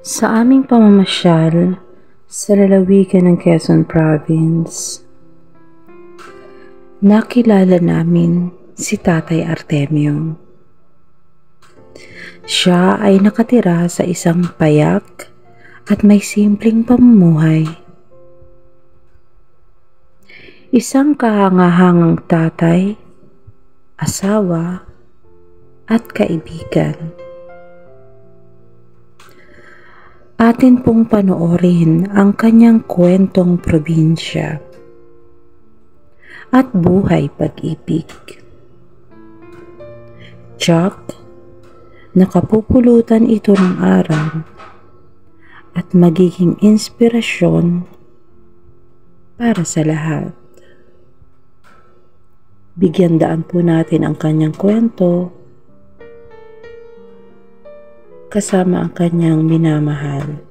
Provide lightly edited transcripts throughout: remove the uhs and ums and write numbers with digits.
Sa aming pamamasyal sa lalawigan ng Quezon Province, nakilala namin si Tatay Artemio. Siya ay nakatira sa isang payak at may simpleng pamumuhay. Isang kahangahangang tatay, asawa, at kaibigan. Atin pong panoorin ang kanyang kwentong probinsya at buhay pag-ibig. Jack, nakapupulutan ito ng araw at magiging inspirasyon para sa lahat. Bigyan daan po natin ang kanyang kwento kasama ang kanyang minamahal,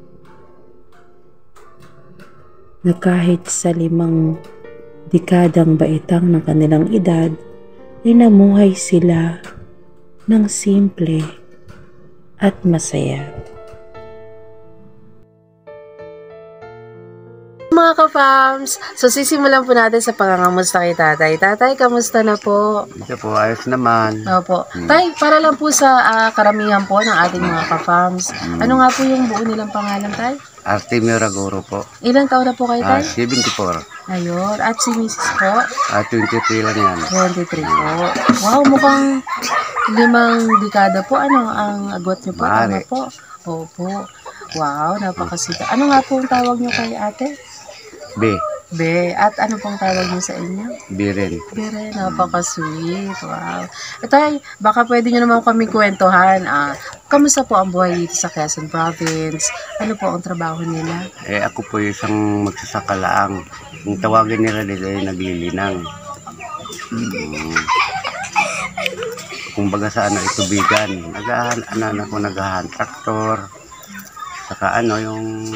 na kahit sa 5 dekadang baitang ng kanilang edad ay namuhay sila ng simple at masaya. Mga ka-fams, so sisimulan po natin sa pangangamusta kay tatay. Tatay, kamusta na po? Ito po, ayos naman. Opo. Tay, para lang po sa karamihan po ng ating mga ka-fams, ano nga po yung buo nilang pangalan, tay? Artemio Raguro po. Ilang taon na po kayo, tay? 74. Ayun. At si Mrs. po? 23 lang yan. 23 po. Wow, mukhang 5 dekada po. Ano ang agwat niyo po? Maaari. Tama po? Opo. Wow, napakasita. Ano nga po ang tawag niyo kay ate? B. Be, at ano pong tawag niyo sa inyo? B rin. Bere, napaka-sweet. Wow. Ito ay, baka pwede nyo naman kami kwentuhan. Kamusta po ang buhay dito sa Quezon Province? Ano po ang trabaho nila? Ako po yung isang magsasaka lang. Yung tawagin nila dito ay naglilinang. Kumbaga sa itubigan. Nagahan traktor. Saka yung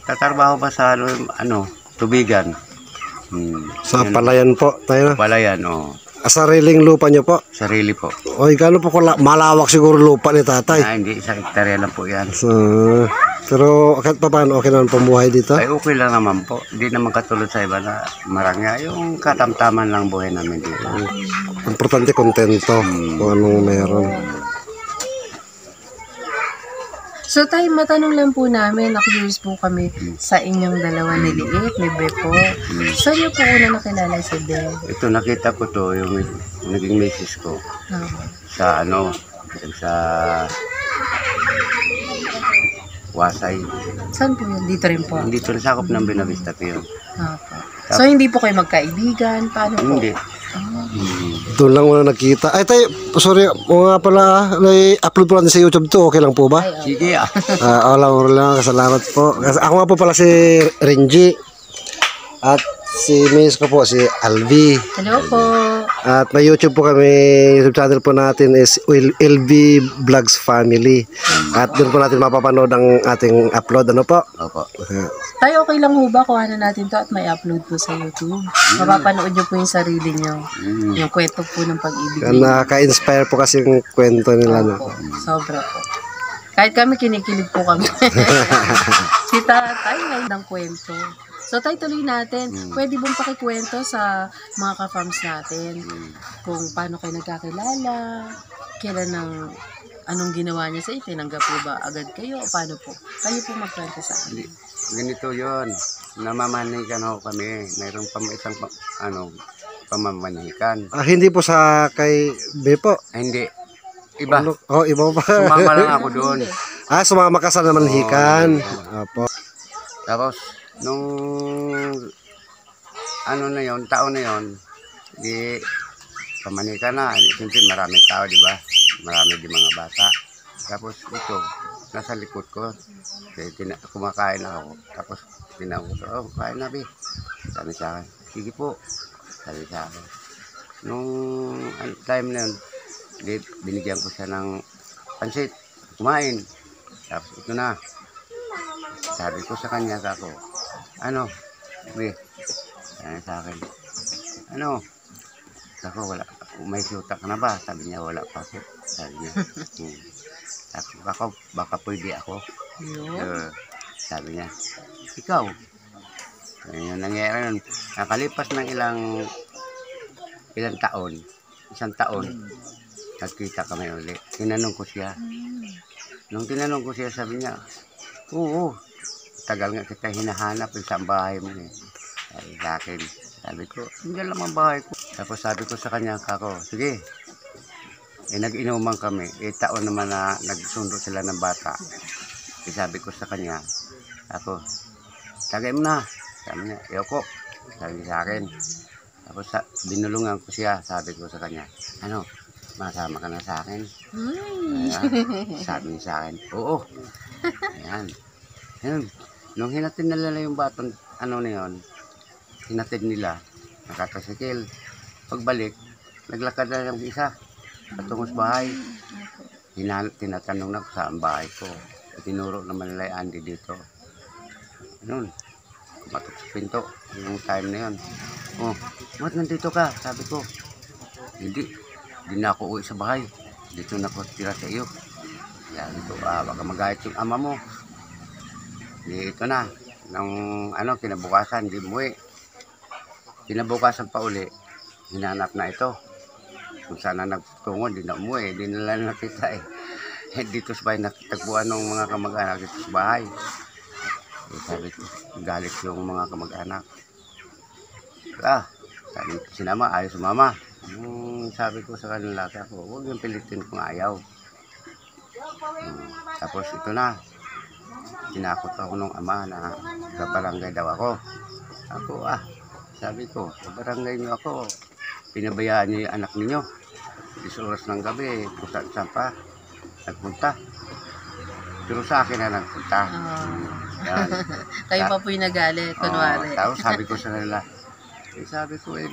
tatrabaho pa sa tubigan. Sa palayan po tayo. Palayan, Sariling lupa nyo po? sarili po. Oy, gano'n po malawak siguro lupa ni tatay. Hindi, 1 hektarya lang po yan. So, pero kahit pa paano, okay naman pambuhay dito? Ay, okay lang naman po. Hindi naman katulad sa iba na marangya. Yung katamtaman lang buhay namin dito. Importante, kontento kung anong meron. So tayo, matanong lang po namin, na-curious po kami sa inyong dalawa ni Liit, ni Be po. Saan niyo po una nakilala si Be? Ito, nakita ko to, yung naging misis ko. Sa sa Wasay. Saan po yun? Dito rin po? Dito rin sakop ng Binavista po yun. So hindi po kayo magkaibigan? Paano po? Hindi. Doon lang muna nakita. Ay tayo, sorry, nga pala, upload po natin sa YouTube to, okay lang po ba? Sige Wala lang, salamat po. Ako nga po pala si Renji. At si miss ko po, si Alvi. Hello po. At may YouTube po kami, YouTube channel po natin is LV Vlogs Family. At doon po natin mapapanood ang ating upload, ano po? Opo. Tayo, okay lang ho ba? Kuhanan natin to at may upload po sa YouTube. Mapapanood nyo po yung sarili nyo. Yung kwento po ng pag-ibig. Nakaka-inspire po kasi yung kwento nila. No? Sobra po. Kahit kami, kinikilig po kami. Si tatay, may ng kwento. So tayo tuloy natin. Pwede bang pakikwento sa mga ka-fams natin kung paano kayo nagkakilala, kailan anong ginawa niya sa inyo, tinanggap po ba agad kayo o paano po? Kayo po magkwento sa akin. Ganito yun. Namamanikan ho kami. Mayroong isang pamamanikan. Hindi po sa kay Be po. Hindi. Iba. Iba pa. Sumama lang ako doon. Sumama ka sa namanhikan. Opo. Tapos, nung taon na yon, di pamanika na. Siyempre maraming tao, di ba? Marami di mga bata. Tapos ito, nasa likod ko. Kumakain ako. Tapos tinawag ko, kain na, Bi. Sabi sa akin, sige po. Sabi sa akin. Nung time na yun, binigyan ko siya ng pansit. Kumain. Tapos ito na. Sabi ko sa kanya, Bi, sabi sa akin, wala, may syuta ka na ba? Sabi niya, wala pa po. sabi niya. Ako, baka pwede ako. Yun. Sabi niya, ikaw. Ayun yung nangyari nun. Nakalipas ng ilang taon, isang taon, nagkita kami ulit. Tinanong ko siya. Nung tinanong ko siya, sabi niya, oo, tagal nga kita hinahanap sa bahay mo eh. Sabi sa akin, sabi ko, hindi lang ang bahay ko. Tapos sabi ko sa kanya, kako, sige. Nag-inuman kami. Taon naman na nagsundo sila ng bata. Sabi ko sa kanya, ako, tagay mo na. Sabi niya, ayoko. Sabi sa akin. Tapos binulungan ko siya. Sabi ko sa kanya, ano, masama ka na sa akin? Ayan, sabi niya sa akin, oo. Ayan. Ayan. Nung hinatid nila yung batang, ano na yun, hinatid nila, nakatasikil. Pagbalik, naglakad na yung isa. Patungos bahay. Tinatanong na saan bahay ko. Tinuro naman nila yung Andy dito. Noon, kumatok sa pinto. Yung time na yun. Oh, ba't nandito ka? Sabi ko, hindi na ako uwi sa bahay. Dito na ako tira sa iyo. Sabi ko, baka magayat yung ama mo. Ito na. Nung kinabukasan, di umuwi. Kinabukasan pa uli, hinanap na ito. Kung sana nagtungo, di na umuwi, di na lang nakita eh. Dito sa bahay, nakitagpuan ng mga kamag-anak dito sa bahay. Sabi ko, galit yung mga kamag-anak. Sabi ko, sinama, ayaw sumama. Sabi ko sa kanila, huwag yung pilitin kung ayaw. Tapos ito na, tinakot ako ng ama na sa barangay daw ako. Sabi ko, sa barangay niyo ako, pinabayaan niyo yung anak niyo. 10 oras ng gabi, kung saan pa nagpunta. Pero sa akin na nagpunta. Kayo pa po yung nagalit, kunwari. Tapos sabi ko sa kanila,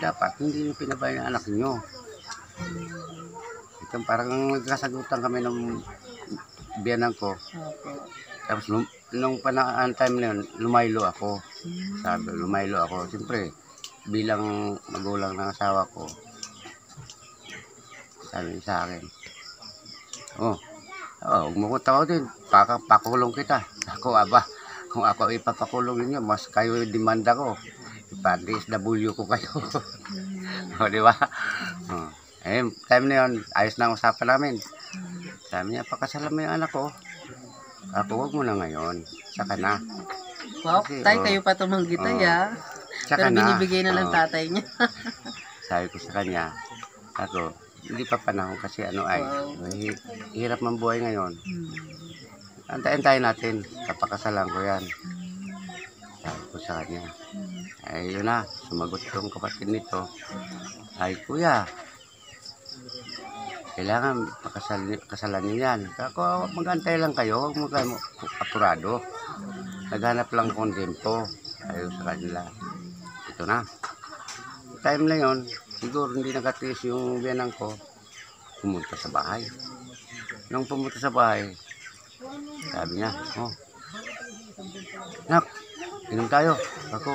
dapat hindi niyo pinabayaan yung anak niyo. Ito, parang nagkasagutan kami ng biyanan ko. Tapos nung time na yun, lumaylo ako. Sabi, lumaylo ako. Siyempre, bilang magulang ng asawa ko, sabi sa akin, huwag mo ko tao din, pakulong kita. Ako, kung ako ipapakulong ninyo, mas kayo demanda ko. ipa-DSW ko kayo. O, di ba? Time na yun, ayos na ang usapan namin. Sabi niya, pakasalan mo yung anak ko. Ako, huwag mo na ngayon. Saka na. Wow, kasi, tay, kayo pa tumanggi tayo. Pero binibigay na lang tatay niya. Sabi ko sa kanya, ako, hindi pa panahon kasi hirap man buhay ngayon. Antayin natin, kapakasalan ko yan. Sabi ko sa kanya, yun na, sumagot itong kapatid nito. Ay, kuya, kailangan kasalan niyo yan. Ako, mag-antay lang kayo, huwag mo kayo apurado. Naghanap lang kong tempo. Ayaw sa kanila. Ito na. Time na yun, siguro hindi nagatiis yung biyanang ko, pumunta sa bahay. Nung pumunta sa bahay, sabi niya, nak, inom tayo. Ako,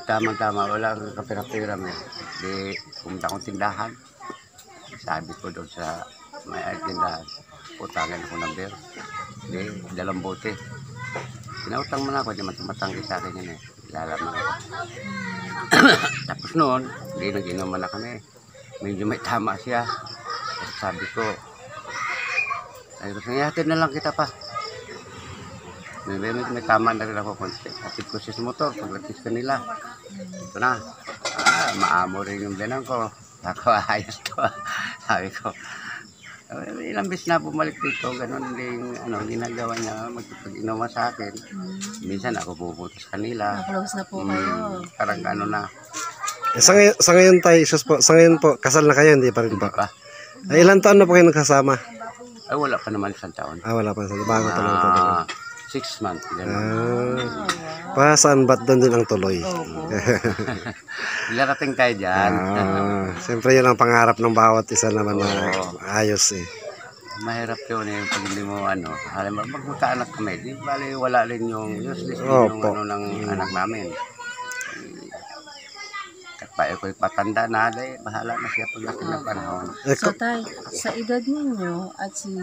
tama-tama, wala kang kapira-pira mo. Di, pumunta akong tindahan. Sabi ko doon sa may tindahan, utangan ako ng beer. Di, 2 bote. Pinautang mo na ako, di matanggi sa akin yun eh. Lalaman ako. Tapos noon, di nag-inuman na kami. Medyo may tama siya. Sabi ko, nangyatid na lang kita pa. May tama na rin ako konti. Atid ko siya sa motor, paglatis kanila. Ito na. Maamo rin yung binan ko. Ako, ayos to. Sabi ko, ilang beses na bumalik dito, ganun din ginagawa niya, magpag-inuman sa akin. Minsan ako pupunta sa kanila. Close na po kayo. Parang na. Sa ngayon tayo, sa ngayon po, kasal na kayo, hindi pa rin ba? Ilan taon na po kayo nagkasama? Ay, wala pa naman 1 taon. Wala pa. Bago pa lang. 6 months. Pa saan ba't doon din ang tuloy? Larating tayo dyan. Siyempre yun ang pangarap ng bawat isa naman na ayos eh. Mahirap yun eh, pag hindi mo alam mo, magkaanak kami, di bali wala rin yung useless yung ng anak namin. ako'y patanda na, bahala na siya pagdating ng panahon. So tay, sa edad ninyo at si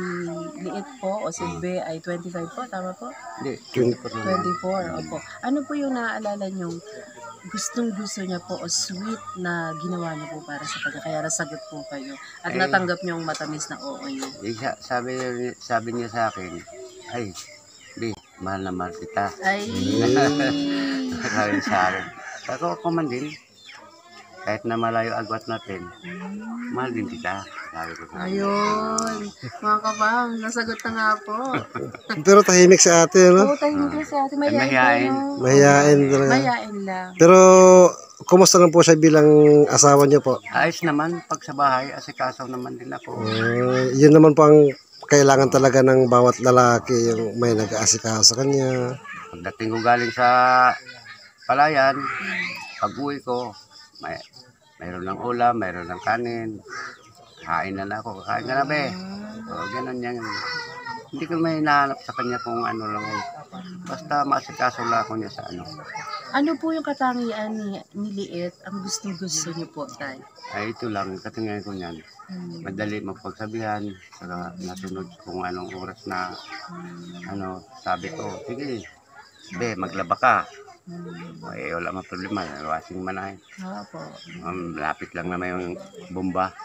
Liit po o si Be ay 25 po, tama po? Hindi, 24, opo. Ano po yung naaalala nyong gustong-gusto niya po o sweet na ginawa niyo po para sa kanya, kaya nasagot po kayo at natanggap niyo ang matamis na oo niyo? sabi niya sa akin, ay, di, mahal na mahal kita. Ay! Sabi sa akin. Ako man din. Kahit na malayo agwat natin, mahal din kita. Sabi ko sa akin. Ayun! Mga kabang, nasagot na nga po. Pero tahimik si ate, no? Oo, tayo nito sa atin. mahihain. Mahihain talaga. Mahihain lang. Pero, kumusta lang po siya bilang asawa niyo po? Ayos naman, pag sa bahay, asikaso naman din ako. Yun naman po ang kailangan talaga ng bawat lalaki, yung may nag-aasikaso sa kanya. Pagdating ko galing sa palayan, pag uwi ko, mayroon ng ulam, mayroon ng kanin. Kain na ako, kain ka na be. O, ganun yan. Hindi ko may hinahanap sa kanya kung ano lang eh. Basta maasikaso lang ako niya sa ano. Ano po yung katangian ni Liit ang gustong-gusto niyo po, tay? Ay ito lang, katingin ko niyan. Madali magpagsabihan, saka nasunod kung anong oras na ano, sabi ko, sige, be, maglaba ka. Eh, wala mang problema, washing man ay. Opo. Lapit lang naman yung bomba.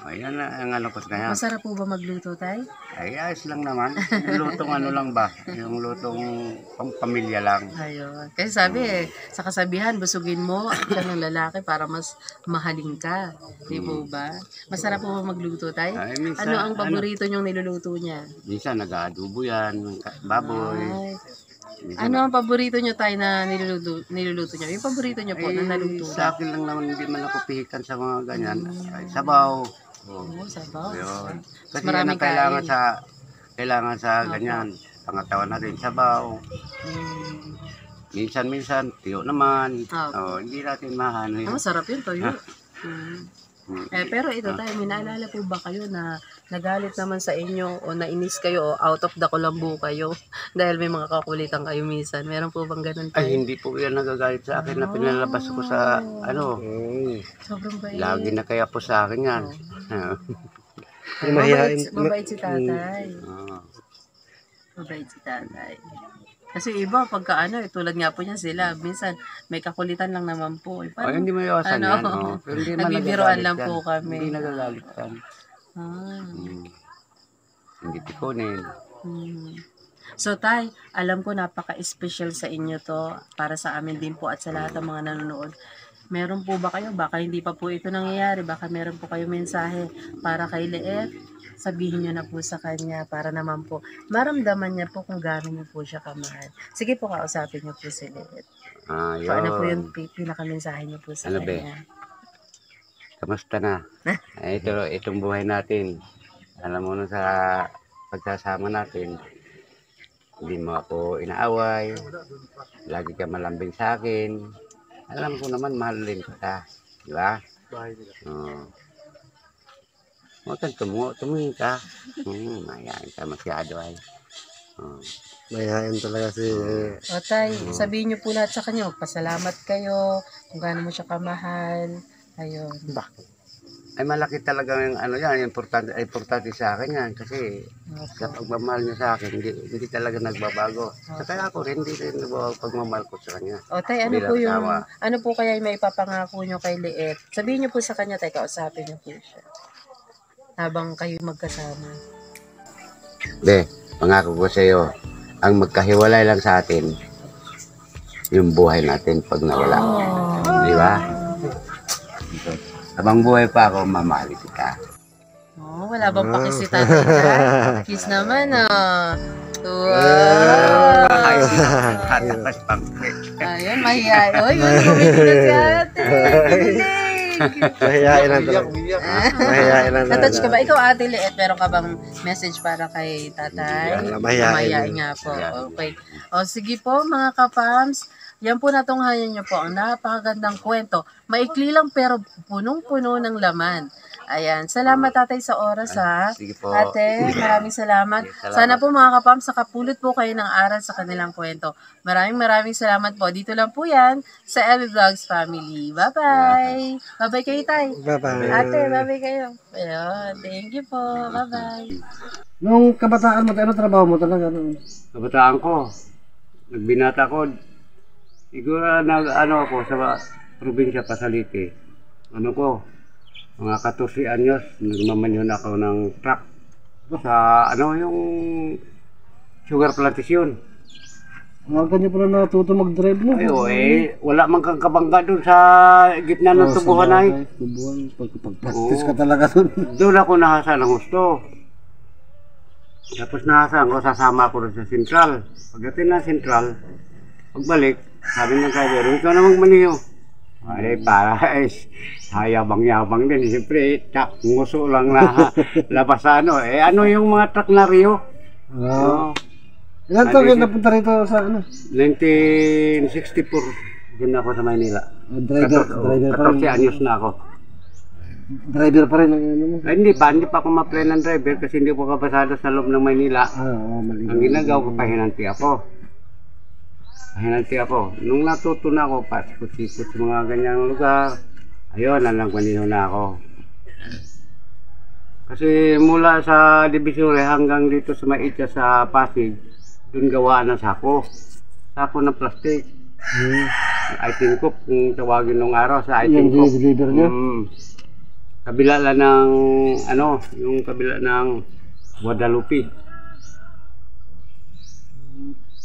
Ayan na ang ano ko kaya. Masarap po ba magluto, tay? Ay, ayos lang naman. Yung lutong ano lang ba? Yung lutong pamilya lang. Ayun. Kasi sabi sa kasabihan, busugin mo ka ng lalaki para mas mahalin ka. Di po ba? Masarap po ba magluto, tay? Ay, minsan, Ano ang paborito niyong niluluto niya? Minsan nag-aadobo yan, baboy. Ay. Minsan, Ano ang paborito niyo, tay, na niluluto niyo? Yung paborito niyo po na naluto? sa akin lang naman, hindi man ako pihikan sa mga ganyan. Ay, sabaw. Oh, Oo, sabaw. yun. Kasi yan Maraming ang kailangan kain. sa ganyan. Pangatawan natin, sabaw. Mm. Minsan, tiyo naman. Opo. Hindi natin mahano yun. Masarap yun, toyo. Pero ito tayo, may naalala po ba kayo na nagalit naman sa inyo o nainis kayo o out of the kulambu kayo dahil may mga kakulitan kayo minsan? Meron po bang ganun tayo? Ay, hindi po yan nagagalit sa akin na pinalabas ko sa ano. Sobrang bait. Lagi na kaya po sa akin yan. Mabait si tatay. Mabait si tatay. Kasi iba, pagka tulad nga po niya sila, minsan may kakulitan lang naman po. Ay, hindi may iwasan yan. Pero hindi man nagbibiroan nagagalit lang yan. po kami. Hindi nagagalit yan. Ah. Hindi tikunin. So tay, alam ko napaka-special sa inyo to para sa amin din po at sa lahat ng mga nanonood. Meron po ba kayo? Baka hindi pa po ito nangyayari. Baka meron po kayo mensahe para kay Liit. Sabihin niyo na po sa kanya para naman po maramdaman niya po kung gaano niyo po siya kamahal. Sige po, kausapin niyo po si Liit. Yun. Paano po yung pinakamensahe niyo po sa Ano, be? kanya? Kamusta na? Itong buhay natin. Alam mo na sa pagsasama natin, hindi mo ako inaaway. Lagi ka malambing sa akin. Alam ko naman, mahal din kita. Di ba? Huwag kang tumingin ka. Mayayain ka masyado ay. Mahihain talaga si... O tay, sabihin niyo po lahat sa kanya. Pasalamat kayo kung gaano mo siya kamahal. Ayun. Ay malaki talaga yung ano yan, importante sa akin yan kasi sa pagmamahal niya sa akin, hindi talaga nagbabago. So, kaya ako hindi rin nagbabago pagmamahal ko sa kanya. O tay, ano po kaya yung may ipapangako niyo kay Liit? Sabihin niyo po sa kanya, tay, kausapin niyo po siya. Habang kayo magkasama. Be, pangako ko sa iyo, ang magkahiwalay lang sa atin, yung buhay natin pag nawala. Di ba? Habang buhay pa ako, mamahalin kita. Wala bang pakis si tatay dyan? Kiss naman, Wow! Katapas pang Ayun, mahihayin. Uy, kumikinig si ate. Mahihain lang talaga. Mahihain lang talaga. Natouch ka ba? Ikaw, ate Liit, meron ka bang message para kay tatay? Mahihain nga po. Okay. O sige po, mga kapams. Yan po natunghayan niyo po ang napakagandang kwento. Maikli lang pero punong-puno ng laman. Ayan. Salamat tatay sa oras ha. Sige po. Ate, maraming salamat. Sana po mga kapam, sakapulot po kayo ng aral sa kanilang kwento. Maraming salamat po. Dito lang po yan sa LB Vlogs Family. Bye-bye. Bye-bye kayo, tay. Bye-bye. Ate, bye-bye kayo. Ayun. Thank you po. Bye-bye. Nung kabataan mo, ano trabaho mo talaga? Kabataan ko, nagbinata ko, siguro ano ako sa probinsya Pasalite. Ano ko, mga 14 anyos, nagmamanyon ako ng truck sa ano yung sugar plantation. Ganyan pala natuto mag-drive mo. Ay, wala man kang kabangga doon sa gitna ng tubuhan ay. Tubuhan, pag-practice ka talaga doon. Doon ako nahasa ng gusto. Tapos nahasa ko, sasama ako doon sa Central. Pagdating na Central, pagbalik, sabi ng driver, ikaw namang maniyo. Ay, para, hayabang-yabang din. Siyempre, nguso lang na labas ano. Ano yung mga truck na Rio? Ilan taon kayo napunta rito sa ano? 1964, doon ako sa Maynila. Driver pa rin. 14 anyos na ako. Driver pa rin ang ano mo? Ay, hindi pa ako ma-apply ng driver kasi hindi po kabasado sa loob ng Maynila. Mali. Ang ginagawa ko, pahinanti ako. Nung natuto na ako, pasikot-sikot sa mga ganyang lugar, ayun, nalangkwaniho na ako. Kasi mula sa Divisoria hanggang dito sa Maitya sa Pasig, doon gawaan ng sako. Sako ng plastic. Item coop, kung tawagin nung araw sa item coop. Yung deliver niya? Kabila lang ng, ano, yung kabila ng Guadalupe.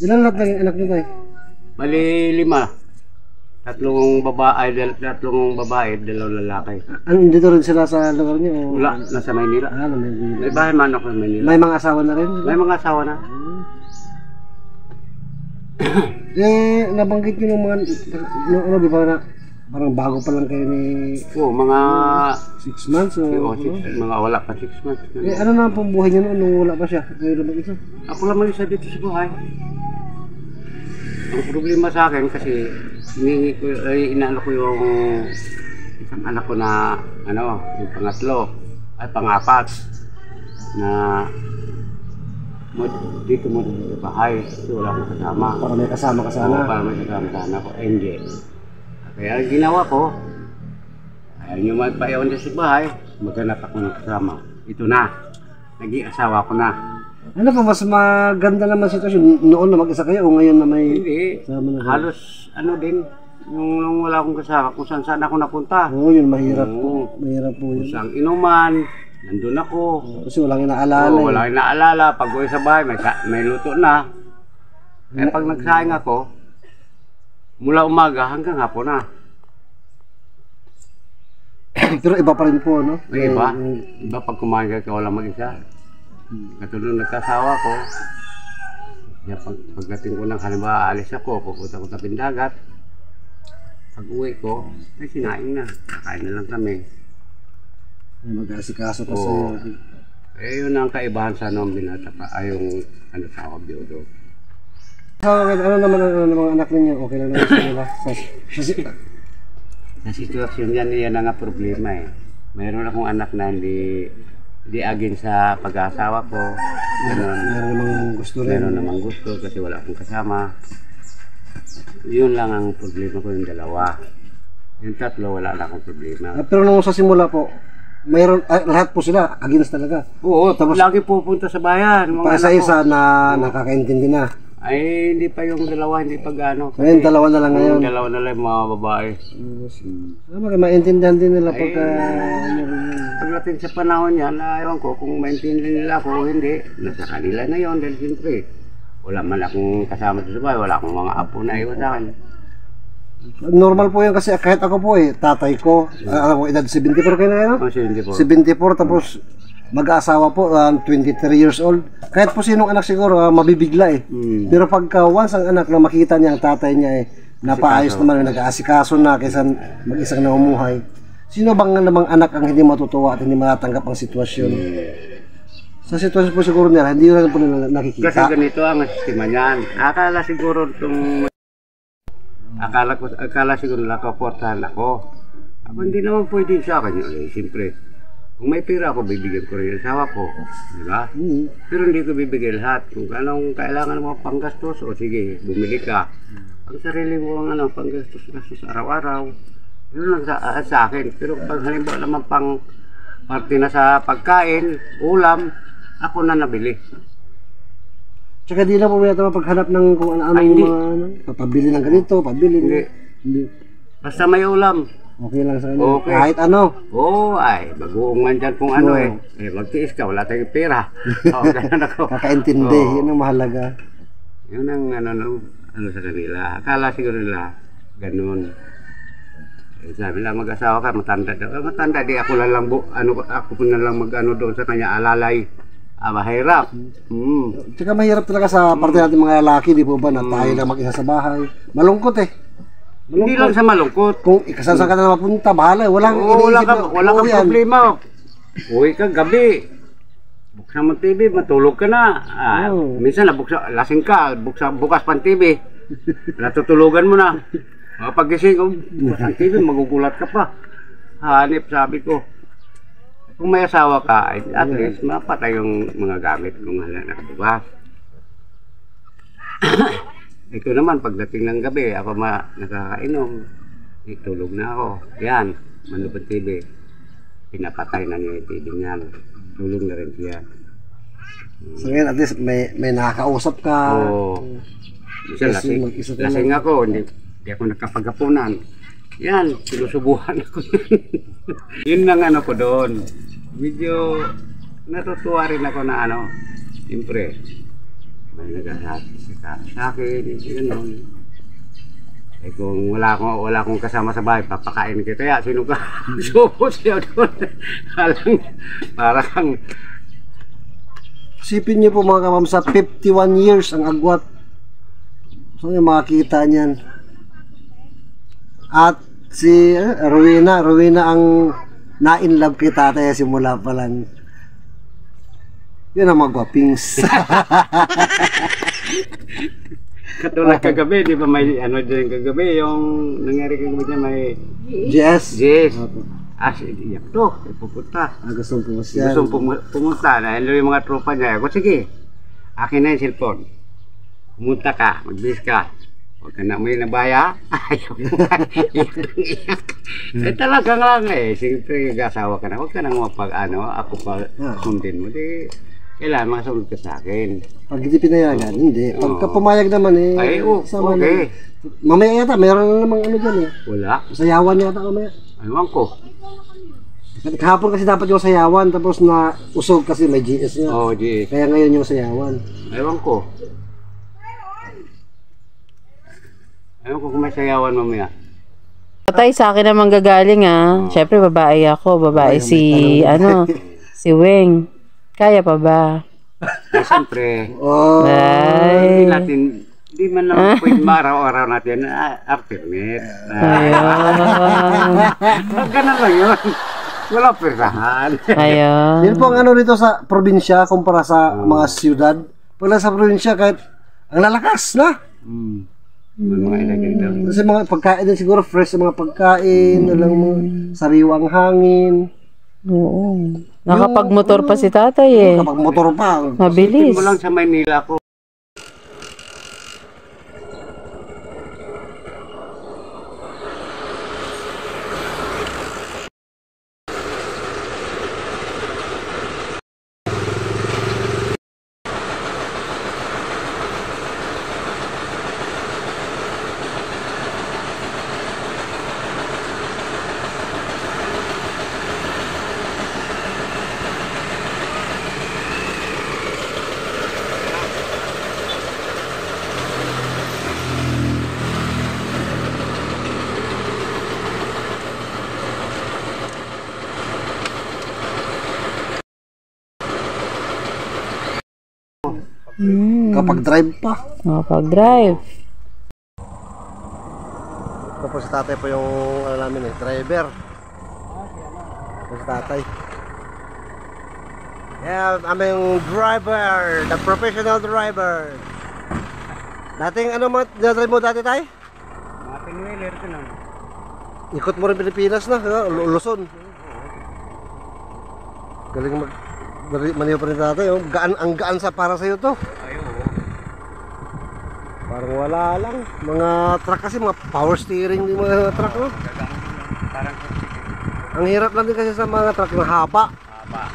Ilan lahat ng anak niyo tayo? Bali 5. Tatlong babae, dalawang lalaki. Dito rin sila sa lugar niyo? Wala, nasa Maynila. Maynila. May bahay man ako sa Maynila. May mga asawa na rin? May mga asawa na. Nabanggit nyo ng mga, ano, di ba na, parang bago pa lang kayo ni... Oo, mga 6 months? mga wala pa 6 months. Ano na pong buhay niyo noon nung wala pa siya? Kayo lang mag-isa? Ako lang mag-isa dito sa buhay. Ang problema sa akin kasi inaano ko yung isang anak ko na ano, yung pangapat na dito mo sa bahay kasi wala akong kasama. Para may kasama ka sana? Para may kasama sana ko. Hindi. Kaya ginawa ko, ayaw nyo magpayawan sa bahay, maghanap ako ng kasama. Ito na, naging asawa ko na. Ano pa, mas maganda naman sitwasyon noon na mag-isa kayo o ngayon na may... Hindi, halos ano din, yung wala akong kasama, kung saan ako napunta. Oo, yun, mahirap po. Mahirap po yun. Kung saan inuman, nandun ako. Kasi walang inaalala. Oo, walang inaalala. Pag uwi sa bahay, may luto na. Kaya pag nagsaing ako, mula umaga hanggang hapon na. Pero iba pa rin po, no? May iba. Iba pag kumain ka, wala mag-isa. Katulad nagkasawa ko, pagdating ko ng halimbawa, alis ako, pupunta ko sa Pindagat. Pag uwi ko, ay sinaing na. Kakain na lang kami. Mag-asikaso ka sa'yo. Yun ang kaibahan sa nung binata pa, ay yung ano sa ako, biodo. So, ano naman ang mga anak ninyo? Okay lang naman sa nila? Sa sitwasyon yan ang nga problema eh. Mayroon akong anak na hindi agin sa pag-aasawa ko. Meron namang gusto rin. Meron namang gusto kasi wala akong kasama. Yun lang ang problema ko, yung dalawa. Yung tatlo, wala na akong problema. Pero nung sa simula po, mayroon, lahat po sila against talaga. Oo, tapos lagi pupunta sa bayan. Para sa isa na nakakaintindi na. Ay, hindi pa yung dalawa, hindi pa gano'n. Ngayon, dalawa na lang ngayon. Yung dalawa na lang yung mga babae. Maintindihan din nila pagka... Pagdating sa panahon yan, ewan ko kung maintindihan nila ako o hindi. Nasa kanila na yun dahil siyempre wala man akong kasama sa bahay, wala akong mga apo na iwan sa akin. Normal po yan kasi kahit ako po tatay ko, alam ko edad 74 kayo na yun? 74 tapos mag-aasawa po, 23 years old. Kahit po sinong anak siguro, mabibigla eh. Pero pagka once ang anak na makita niya ang tatay niya napaayos naman, nag-aasikaso na kaysa mag-isang namumuhay. Sino bang namang anak ang hindi matutuwa at hindi matanggap ang sitwasyon? Sa sitwasyon po siguro nila, hindi rin po nila nakikita. Kasi ganito ang sistema niyan. Akala siguro siguro nakaportahan ako. Ako hindi naman pwede sa akin. Siyempre, Kung may pera ako, bibigyan ko rin yung asawa ko. Di ba? Pero hindi ko bibigyan lahat. Kung anong kailangan mo panggastos, o sige, bumili ka. Ang sarili mo ang panggastos araw-araw, yun lang sa akin. Pero pag halimbawa naman pang parte na sa pagkain, ulam, ako na nabili. Tsaka di na po may paghanap ng kung ano-ano mga pabili ng ganito, pabili. Hindi. Basta may ulam. Okay lang sa kanya. Okay. Kahit ano. Oo, ay, bagoong man dyan kung ano magtiis ka, wala tayong pera. Ganun ako. Kakaintindi, yun ang mahalaga. Yun ang ano sa kanila. Akala siguro nila, ganun. Sabi nila, mag-asawa ka, matanda daw. Matanda, di ako na lang, ako na lang mag-ano doon sa kanya, alalay. Mahirap. Tsaka mahirap talaga sa parte natin mga lalaki, di po ba, na tayo lang mag-isa sa bahay. Malungkot eh. Hindi lang sa malungkot. Kung ikasan ka na mapunta, bahala. Wala kang problema. Uwi ka gabi. Buksan mo TV, matulog ka na. Minsan lasing ka, bukas pang TV. Natutulugan mo na. Pagising ko, bukas TV, magugulat ka pa. Hanip, sabi ko. Kung may asawa ka, at least mapatay yung mga gamit kung nakabukas. Ito naman, pagdating ng gabi, ako nakakainom, tulog na ako. Yan, manubad TV. Pinapatay na niya yung TV niyan. Tulog na rin siya. So ngayon, at least may nakakausap ka. Oo. Minsan lasing ako, hindi ako nakapagapunan. Yan, sinusubuhan ako. Yun lang ko doon. Medyo natutuwa rin ako na siyempre. May naghahatis sa akin, gano'n. Eh kung wala akong kasama sa bahay, papakain kita. Kaya sino ka? Supo siya doon. Parang isipin niyo po mga kamamsa, 51 years ang agwat. So yung makakita niyan. At si Rowena ang na-inlove kay tatay simula pa lang. Yun ang magwapings. Katulad kagabi, di ba may dyan kagabi, yung nangyari kagabi dyan may Yes. Iyak to, pupunta. Gustong pumunta. Gustong pumunta, yung mga tropa niya. Ako, sige, akin na yung cellphone. Pumunta ka, magbis ka. Huwag ka na may nabaya. Ayaw mo ka, iyak. Talagang lang siyempre nag-asawa ka na. Huwag ka nang ako pa sundin mo. Di, kailangan makasunod ka sa akin. Pag hindi pinayagan, hindi. Pagka pumayag naman ay, okay. Mamaya yata, mayroon na namang dyan Wala. Sayawan yata mamaya. Aywan ko. Kahapon kasi dapat yung sayawan, tapos na usog kasi may GS nga. Oo, GS. Kaya ngayon yung sayawan. Aywan ko. Aywan ko kung may sayawan mamaya. Patay sa akin naman gagaling Siyempre babae ako, babae si si Weng. Kaya pa ba? Siyempre. Ay. Hindi man lang pwede maraw-araw natin alternate. Ganun lang yun. Wala persahan. Ayun. Yun po ang rito sa probinsya kumpara sa mga siyudad. Pag lang sa probinsya kahit ang lalakas na. Kasi mga pagkain din siguro fresh sa mga pagkain, mga sariwang hangin. Oo. Nakapag-motor pa si tatay Nakapag-motor pa. Mabilis. Mo lang sa Maynila ko. Kapag drive pa. Kapag-drive. Tapos si tatay po yung namin driver. Si tatay. Yeah, aming driver, the professional driver. Dating drive mo dati tay? Mga pinwheeler ko lang. Ikot mo rin Pilipinas na, Luzon. Galing maniyo pa rin tatay. Oh. Ang gaan sa para sa'yo to. Ay, oo. Parang wala lang. Mga truck kasi, mga power steering yung mga truck. No? Parang Ang hirap lang din kasi sa mga truck na haba. haba.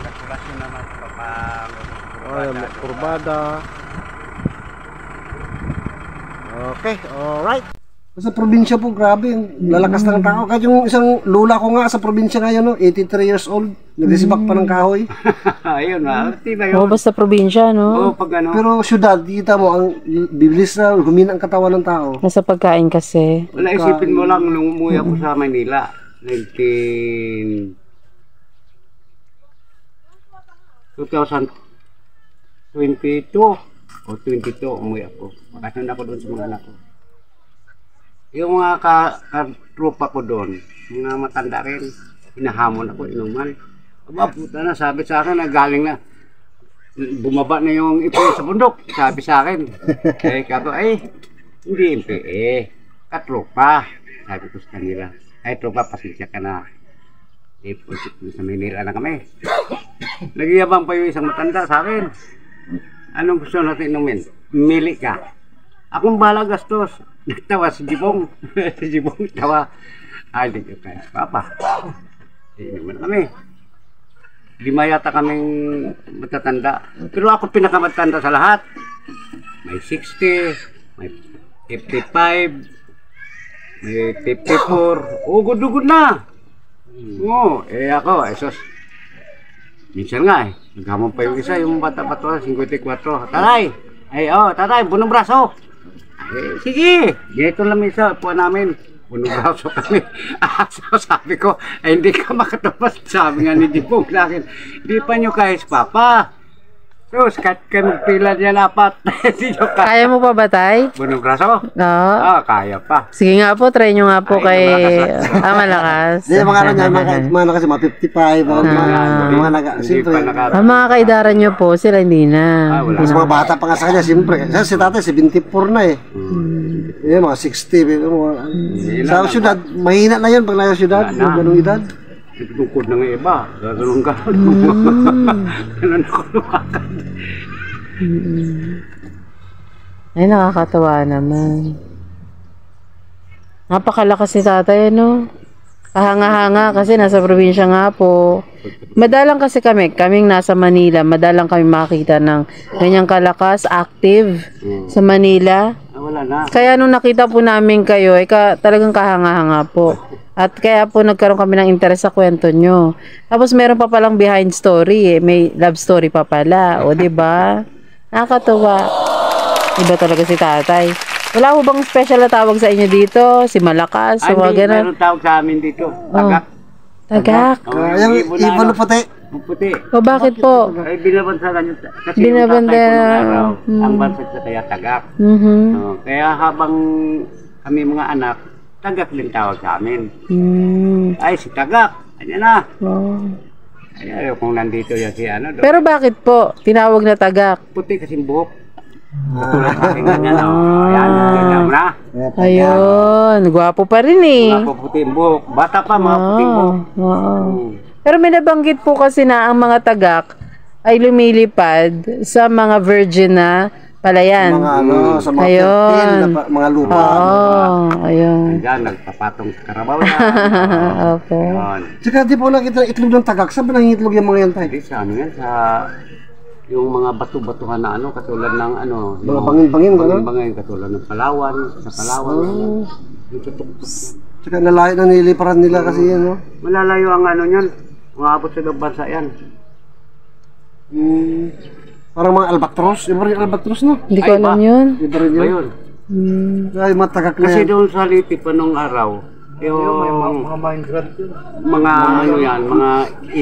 Kalkulasyon naman sa Kurbada. Okay, alright. Sa probinsya po, grabe, lalakas ng tao. Kahit yung isang lula ko nga sa probinsya ngayon, no, 83 years old, nagsisibak pa ng kahoy. Ayun na, diba yun? Oo, basta probinsya, no? Oo, pag ano. Pero syudad, kita mo, ang bibilis na humina ang katawan ng tao. Nasa pagkain kasi. Wala, isipin mo lang nung umuwi ako sa Manila, 2022 o 22 umuwi ako. Makasyon ako doon sa mga anak ko. Yung mga ka-trupa ko doon, mga matanda rin, hinahamon ako, inuman. Aba, puta na, sabi sa akin, galing na. Bumaba na yung ipoy sa bundok, sabi sa akin. Eh, kato, hindi ipoy, katrupa. Sabi ko sa kanila, trupa, pasensya ka na. Sa Manila na kami. Nagyabang pa yung isang matanda sa akin. Anong gusto natin inumin? Mili ka. Akong bahala gastos. Nagtawa si Jibong. Si Jibong tawa. Hindi ko kaya. Papa. Inuman kami. 5 yata kaming matatanda. Pero ako pinakamatanda sa lahat. May 60, may 55, may 54. Ugod-ugod na. Oo, ako, esos. Minsan nga naghamon pa yung isa, yung bata-bata, 54. Tatay! Tatay, bunong braso! Sige! Dito lang isa, po namin. Bunong braso kami. So, sabi ko, hindi ka makatapas. Sabi nga ni Jipong sa akin, di pa nyo kahit papa. So, kahit ka magpila niya apat. Kaya mo pa ba, tay? Bunong braso? Oo. Kaya pa. Sige nga po, try nyo nga po kay... malakas. Hindi, mga ano niya, mga kasi mga 55, mga naga, siyempre. Ang mga kaidaran nyo po, sila hindi na. Sa mga bata pa nga sa kanya, siyempre. Si tatay, 74 na eh. Mga 60. Sa syudad, mahina na yun pag nasa syudad, yung ganung edad. Tungkod na nga iba, gagano'n ka. Ganun ako lumakan. Ay, nakakatawa naman. Napakalakas ni tatay, no? Kahanga-hanga kasi nasa probinsya nga po. Madalang kasi kaming nasa Manila, madalang kami makita ng ganyang kalakas, active sa Manila. Wala na. Kaya nung nakita po namin kayo, talagang kahanga-hanga po. At kaya po nagkaroon kami ng interest sa kwento nyo. Tapos meron pa palang behind story, may love story pa pala. O, diba? Nakakatuwa. Iba talaga si tatay. Wala ho bang special na tawag sa inyo dito? Si Malakas? O mga ganun? Meron tawag sa amin dito. Tagak. Tagak. Yung ibon na puti. Puti. O, bakit po? Ay, binabansagan yun. Kasi Binabanda. yung tatay ko nung araw, ang bansag sa kaya tagak. Kaya habang kami mga anak, tagak din tawag sa amin. Ay, si tagak. Ayan na. Ay, kung nandito yan si ano. Pero bakit po tinawag na tagak? Puti kasi buhok. Katulad sa aking ganyan. Ayan, kita mo na. Ayun, gwapo pa rin eh. Mga puting buhok. Bata pa, mga puting buhok. Pero may nabanggit po kasi na ang mga tagak ay lumilipad sa mga virgin na palayan. Mga sa mga fertile, mga lupa. Ayun. Diyan, nagpapatong sa karabaw na. Opo. Tsaka di po nakita itlog ng tagak. Saan ba nangitlog yung mga yan tayo? Hindi sa ano yan, sa yung mga bato-batuhan na ano, katulad ng ano. Mga bangin-bangin, gano'n? Bangin-bangin, katulad ng Palawan, sa Palawan. Yung tutok-tutok. Tsaka nalayo na niliparan nila kasi yan, no? Malalayo ang ano yan. Umabot sa ibang bansa yan. Parang mga albatros. Iba rin albatros, no? Hindi ko alam yun. Iba rin Ba yun. yun? Ay, mga tagak na Kasi yan. doon sa Liti pa nung araw, yung mga ano yan, mga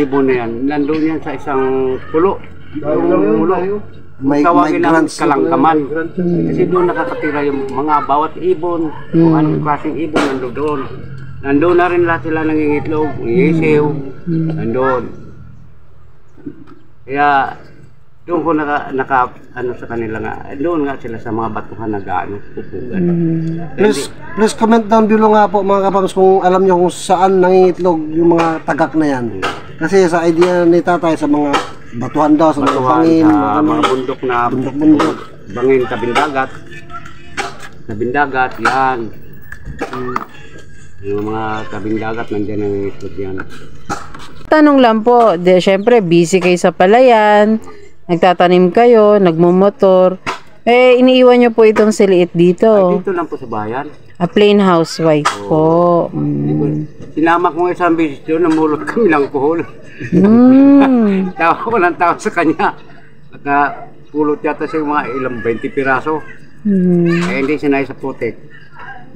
ibon na yan, nandun yan sa isang pulo. Yung pulo. May Tawagin ng migrants. kalangkaman. Kasi doon nakakatira yung mga bawat ibon, kung anong klaseng ibon nandun doon. Nandun na rin lahat sila nangingitlog, isiw, nandun. Kaya doon ko ano sa kanila nga, doon nga sila sa mga batuhan na gaano, pupugan. Please comment down below nga po mga kapams kung alam nyo kung saan nangingitlog yung mga tagak na yan. Kasi sa idea ni tatay sa mga batuhan daw, sa mga Batuhan, bangin, mga bundok na bundok-bundok. bangin, tabindagat. Tabindagat, yan. Yung mga tabindagat, nandiyan ang ikot yan. Tanong lang po, syempre busy kayo sa palayan, nagtatanim kayo, nagmumotor. Iniiwan nyo po itong siliit Ay, dito. dito lang po sa bayan. A plain housewife po. Sinama ko ng isang beses yun, namulot kami ng kuhol. Tawa ko ng tawa sa kanya. At pulot yata siya mga ilang 20 piraso. Eh, hindi sinay sa putik.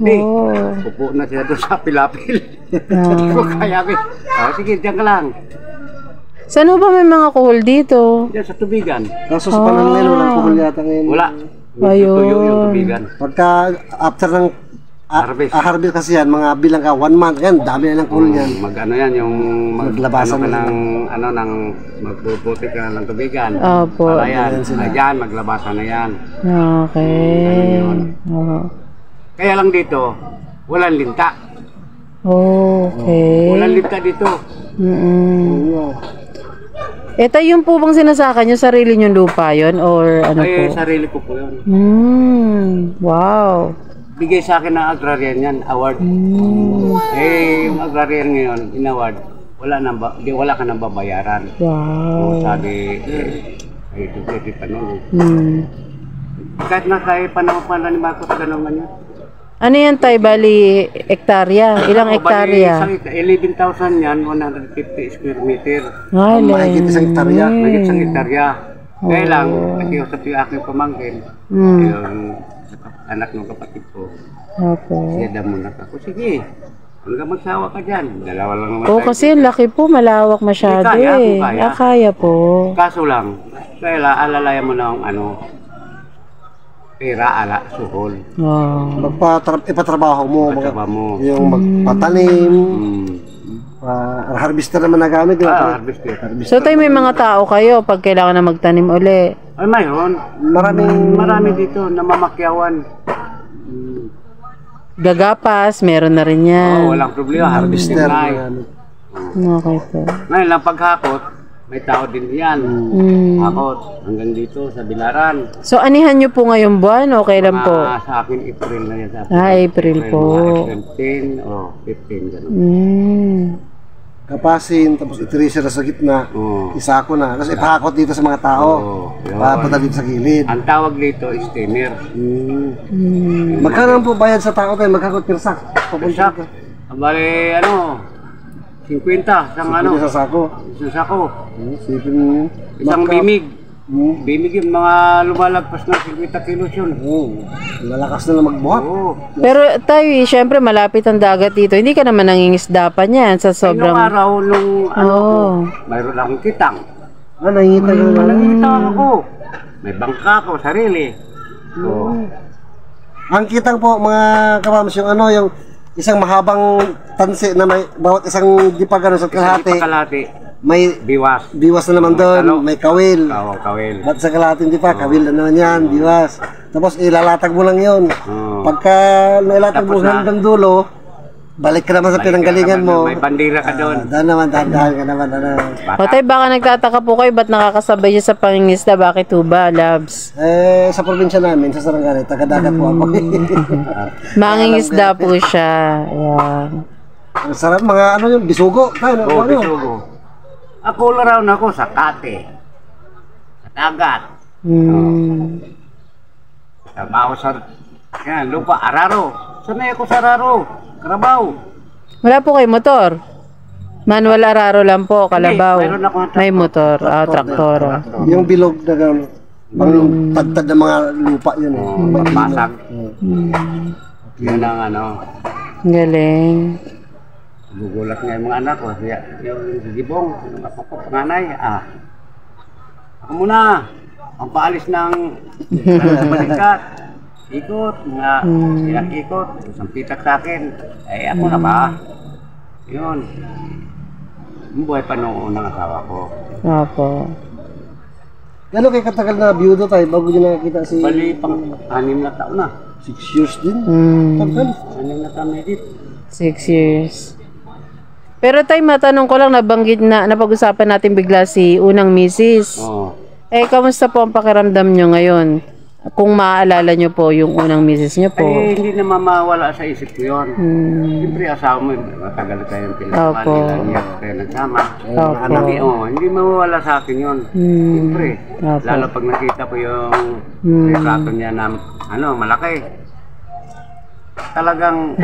Upo na siya doon sa pilapil. Hindi ko kaya ko. Sige, diyan ka lang. Saan ba may mga kuhol dito? Diyan sa tubigan. Kaso sa panahon ngayon, walang kuhol yata ngayon. Wala. Ayun. Tuyo yung tubigan. Pagka after ng Harvest. harvest kasi yan, mga bilang ka 1 month, yan, dami na ng kuhol yan. Mag-ano yan, yung Maglabasan ano ka na. ng magpuputik ka ng tubigan. Opo. Para yan. Ayan, maglabasan na yan. Okay. Oo. Kaya lang dito, walang linta. Okay. Walang linta dito. Ito yung po bang sinasaka nyo, sarili nyong lupa yon or ano po? Ay, sarili ko po yun. Wow. Bigay sa akin ng agrarian yan, award. Yung agrarian ngayon, in-award, wala ka nang babayaran. Wow. Sabi, ito pwede pa nun. Kahit na tayo panahon ni Marcos, gano'n man yun. Ano yan tayo, bali, hektarya? Ilang hektarya? 11,000 yan, 150 square meter. Ay, Mahigit isang hektarya. Mahigit isang hektarya. Kaya lang, nakiusap yung aking pamangkin, yung anak ng kapatid ko. Okay. Siya daw muna ako, sige, hanggang magsawa ka dyan. Dalawa lang naman Oo, tayo. kasi laki po, malawak masyado Kaya, eh. kung kaya. Kaya po. Kaso lang, kaya alalayan mo na ang pera, suhol. Oh. Ipatrabaho mo, Pagkaba mo. yung magpatanim, harvester naman na gamit. Harvester. So tayo may mga tao kayo pag kailangan na magtanim uli. Ay, mayroon. Marami dito na mamakyawan. Gagapas, meron na rin yan. Walang problema. Harvester. Okay po. Ngayon lang paghakot, may tao din yan. Hakot hanggang dito sa Bilaran. So anihan nyo po ngayong buwan o kailan po? Sa akin, April na yan. Sa akin. April po. Mga 15 o 15, gano'n. Kapasin, tapos itirisir sa gitna, isako na. Tapos ipahakot dito sa mga tao. Papunta dito sa gilid. Ang tawag dito, steamer. Magkano po bayad sa tao tayo? Magkakot per sack? Papunta. Bale, 50 Sa sako. isang sako. Sipin mo. Isang bimig. Bimig yung mga lumalagpas ng 50 kilos yun. Malakas na magbuhat. Pero tayo, syempre malapit ang dagat dito. Hindi ka naman nangingisda pa niyan sa Nung sobrang... araw, mayroon akong kitang. Nangita ka na. Nangita ako. May bangka ako, sarili. Ang kitang po mga kapams, yung isang mahabang tansi na may bawat isang dipagano sa kalahati. Kalahati. May Biwas. biwas na naman doon, may kawil. Kawil. Ba't sa kalahating di pa, kawil na naman yan, biwas. Tapos ilalatag mo lang yun. Pagka nailatag mo Tapos na. hanggang dulo, balik ka naman sa pinanggalingan mo. May bandera ka doon. Dahan ka naman. O tayo, baka nagtataka po kayo, ba't nakakasabay niyo sa pangingisda? Bakit ho ba, Labs? Sa probinsya namin, sa Sarangani, taga-dagat po ako. Mangingisda po siya. Ayan. Ang sarap, mga yung bisugo. Tayo, Bisugo. Ako laraw na ako sa Kate. Sa dagat. Trabaho sa lupa, Araro. Sanay ako sa Araro. Karabaw. Wala po kayo motor? Manual araro lang po, kalabaw. Hindi, mayroon akong May motor, traktor. Yung bilog na gano'n, pang tagtad ng mga lupa yun. Pasag. Yun ang Galing. gugulat nga yung mga anak ko. Yung Gibong, yung ako ko, panganay. Ako muna. Ang paalis ng balikat. Ikot, mga ilang ikot. Isang pitak sa akin. Ako na ba? Yun. Yung buhay pa noong unang asawa ko. Opo. Gano'n kayo katagal na biyudo tayo bago nyo nakakita si... Bali, pang 6 na taon na. 6 years din. Tagal. 6 na taon na edit. 6 years. Pero tay, matanong ko lang, nabanggit na, napag-usapan natin bigla si unang misis. Oo. Eh, kamusta po ang pakiramdam nyo ngayon? Kung maaalala nyo po yung unang misis nyo po. Eh, hindi na mawala sa isip ko yun. Siyempre, asawa mo, matagal kayong pinasama, Opo. ilang years kayo nagsama. Opo. Hindi mawawala sa akin yun. Siyempre, Opo. lalo pag nakita ko yung retrato niya na, malaki. Talagang,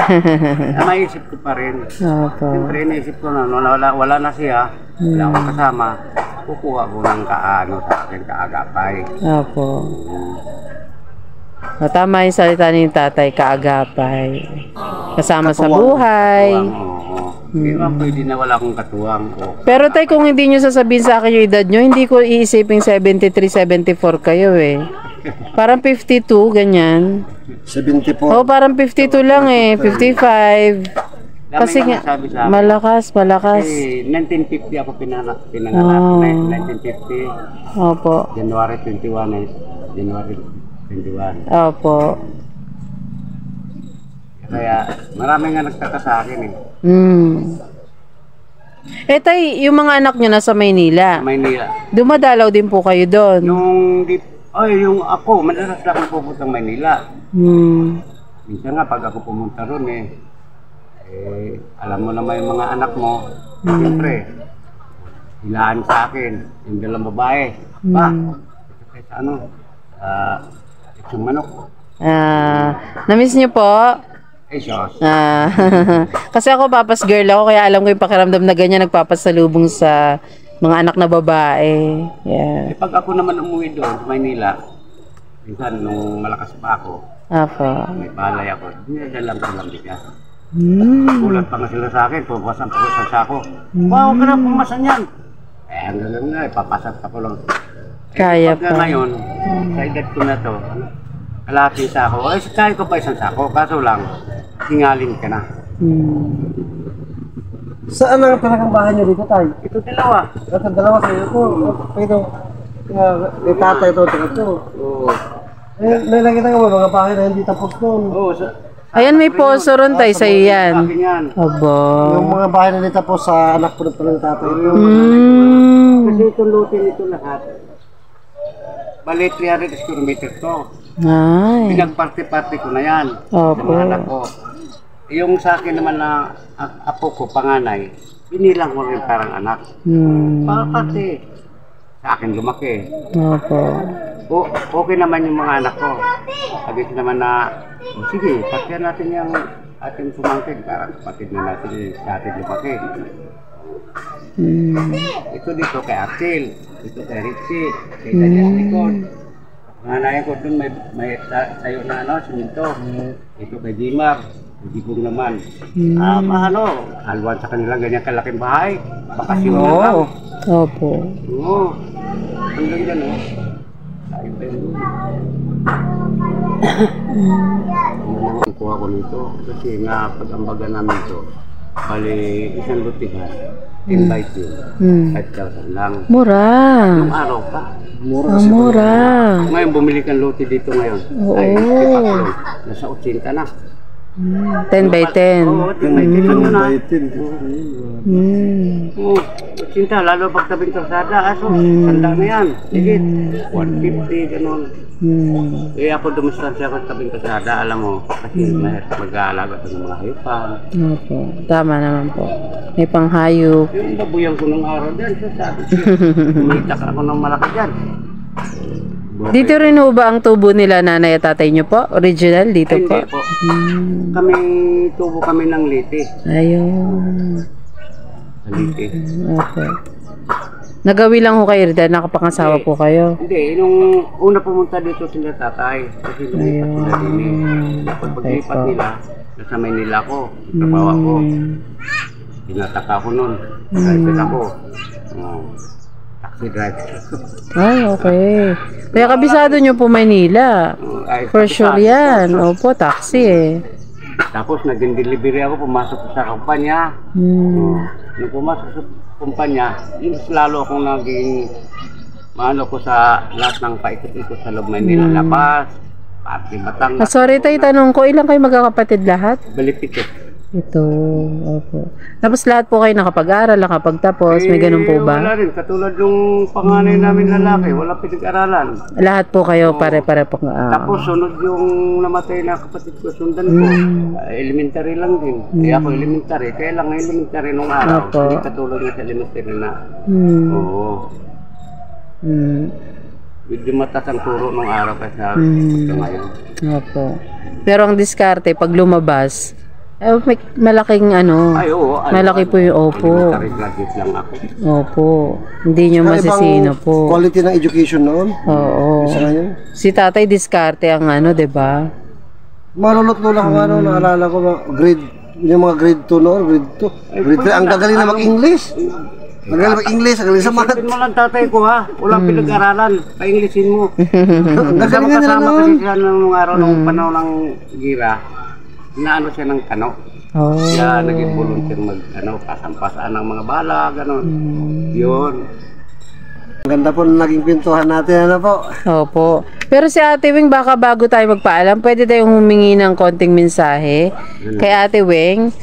maisip ko pa rin. Opo. Siyempre, iniisip ko na, wala na siya, wala akong kasama, kukuha ko ng sa akin, kaagapay. Opo. Tama yung salita ni tatay, kaagapay. Kasama sa buhay. Oo. Hindi naman pwede na wala akong katuwang. Pero tay, kung hindi nyo sasabihin sa akin yung edad nyo, hindi ko iisipin 73, 74 kayo eh. Parang 52, ganyan. 74. Oh, parang 52 lang eh, 55. Kasi nga, sabi sa akin, malakas. 1950 ako pinanganak. Oh. 1950, Opo. January 21. Opo. Kaya marami nga nagtaka sa akin eh. Eh tay, yung mga anak nyo nasa Maynila, Maynila. dumadalaw din po kayo doon. Yung ako, madalas lang ako pupuntang Maynila. Minsan nga pag ako pumunta ron alam mo naman yung mga anak mo, siyempre, hilaan sa akin, yung dalang babae. Isang manok. Na-miss nyo po? Sos. Kasi ako papas girl ako, kaya alam ko yung pakiramdam na ganyan nagpapasalubong sa mga anak na babae. Yeah. Pag ako naman umuwi doon sa Maynila, minsan nung malakas pa ako, Apo. may palay ako, dinadalang ko lang bigas. Kulat pa nga sila sa akin, pupasan pa ko sa sako. Wow, ka na pumasan yan. Hanggang lang na, ipapasan pa ko lang. Kaya Pagka pa. ngayon, sa edad ko na to, kalahati sa ako, kaya ko pa isang sako, kaso lang, tingalin ka na. Saan ang talagang bahay niyo dito, tay? Ito dalawa. Ito dalawa sa iyo ko. Ito, may tatay ito, ito. Oo. May nakita ko mga bahay na hindi tapos doon. Oo, Ayan, may poso ron tayo sa yan. akin yan. Aba. Yung mga bahay na hindi tapos sa anak ko na pala ng tatay ito. Kasi itong lutin ito lahat. Bali, 300 square meter to. Ay. Pinagparty-party ko na yan. Opo. Sa mga anak ko. Yung sa akin naman na apo ko, panganay, binilang ko rin parang anak. Kasi sa akin lumaki. Opo. Okay naman yung mga anak ko. Sabi ko naman na, sige, pakyan natin yung ating sumangkin. Parang kapatid na natin yung sa ating lumaki. Ito dito kay Akil, ito kay Richie, kay Daniel Nicol. Panganay ko dun may tayo na siminto. Ito kay Jimar, Jibong naman. Alwan sa kanilang ganyan kalaking bahay. Bakasyon na lang. Opo. Oo. Hanggang dyan, Tayo pa yun. Ang kuha ko nito. Kasi nga, pag-ambaga namin ito, bali, isang lutihan, invite yun. 5,000 lang. Mura. Yung araw pa. Mura. Ngayon, bumili kang luti dito ngayon. Oo. Ay, ipaklong. Nasa 80 na. 10 by 10. Oo, 10 by 10 lang yun na. Oo, 80, lalo pag tabing kalsada, sanda na yan. Sige, 150, ganun. Kaya ako dumustansya ako sa tabing kalsada, alam mo, kasi mahirap mag-aalaga ito ng mga hayupan. Opo. Tama naman po. May panghayop. Yung babuyang ko nung araw dyan, sabi siya, umitak ako ng malaki dyan. Dito rin ho ba ang tubo nila nanay at tatay nyo po? Original dito Ay, po? hindi po. Tubo kami ng liti. Ayun. Sa liti. Okay. Nagawi lang ho kayo dahil nakapangasawa po kayo. Hindi, nung una pumunta dito sila tatay, kasi lumipat sila din eh. Pag-lipat nila, nasa Maynila ko, trabaho ako. Pinataka ko nun, driver ako. Taxi driver. Ay, okay. Kaya kabisado nyo po Maynila. For sure yan. Opo, taxi eh. Tapos naging delivery ako, pumasok ko sa kumpanya. Nung pumasok sa kumpanya, yun lalo akong naging maano ko sa lahat ng paikot-ikot sa loob Maynila. Lapas, Pati, Batangas. Sorry tayo, tanong ko, ilang kayo magkakapatid lahat? Balipit eh. Ito, opo. Tapos lahat po kayo nakapag-aral, nakapagtapos, may ganun po ba? Wala rin, katulad yung panganay namin lalaki, wala pinag-aralan. Lahat po kayo pare-pare po. Tapos sunod yung namatay na kapatid ko, sundan ko. Elementary lang din. Kaya ako elementary, kaya lang elementary nung araw. Opo. Hindi katulad nga sa elementary na. Oo. Medyo matas ang turo nung araw kasi ngayon. Opo. Pero ang diskarte, pag lumabas, may malaking Ay, oo. malaki po yung opo. Elementary graduate lang ako. Opo. Hindi nyo Ano masisino bang po. quality ng education noon? Oo. Isa nga yun. Si tatay diskarte ang diba? Malulot-lula ko naalala ko, grade, yung mga grade 2 noon, grade 2. Grade 3, ang gagaling na mag-English. Ang galing mag-English, ang galing sa math. Sabihin mo lang tatay ko ha, walang pinag-aralan, pa-Englishin mo. Ang gagaling nga nila Kasama noon. kasi siya nung araw nung panahon ng gira, naano siya ng kano. Oh. Kaya naging volunteer pasampasaan ng mga bala, gano'n. Yun. Ang ganda po na naging pintuhan natin, po. Opo. Pero si Ate Wing, baka bago tayo magpaalam, pwede tayong humingi ng konting mensahe kay Ate Wing.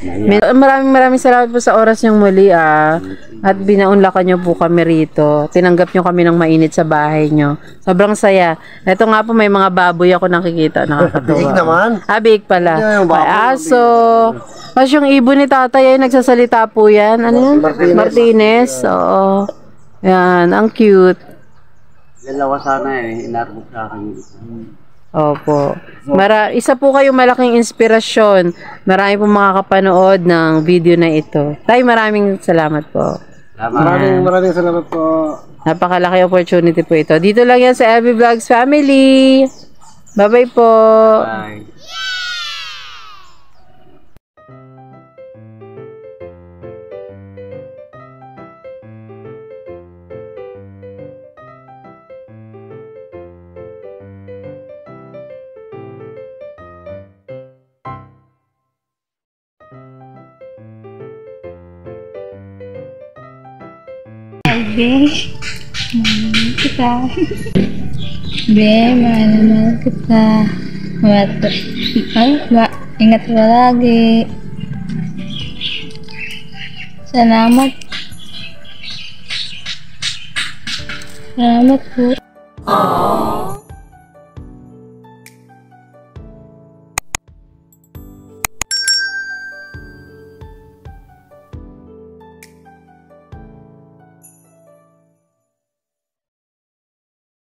Maraming salamat po sa oras niyong muli at binaunlakan niyo po kami rito. Tinanggap niyo kami ng mainit sa bahay niyo. Sobrang saya. Ito nga po, may mga baboy ako nakikita. Nakakatuwa. Biig naman. Biig pala. Yeah, yung baboy, May aso. Mas yung ibon ni tatay ay nagsasalita po yan. Ano yan? Martinez. Oo. Yan, ang cute. Dalawa sana inarbog sa akin. Opo. Isa po kayo malaking inspirasyon. Marami po makakapanood ng video na ito. Tay, maraming salamat po. Maraming salamat po. Napakalaki opportunity po ito. Dito lang yan sa LB Vlogs Family. Bye-bye po. Bye. Be, mahal kita. Be, mahal kita. Ingat ka lagi. Salamat. Salamat po.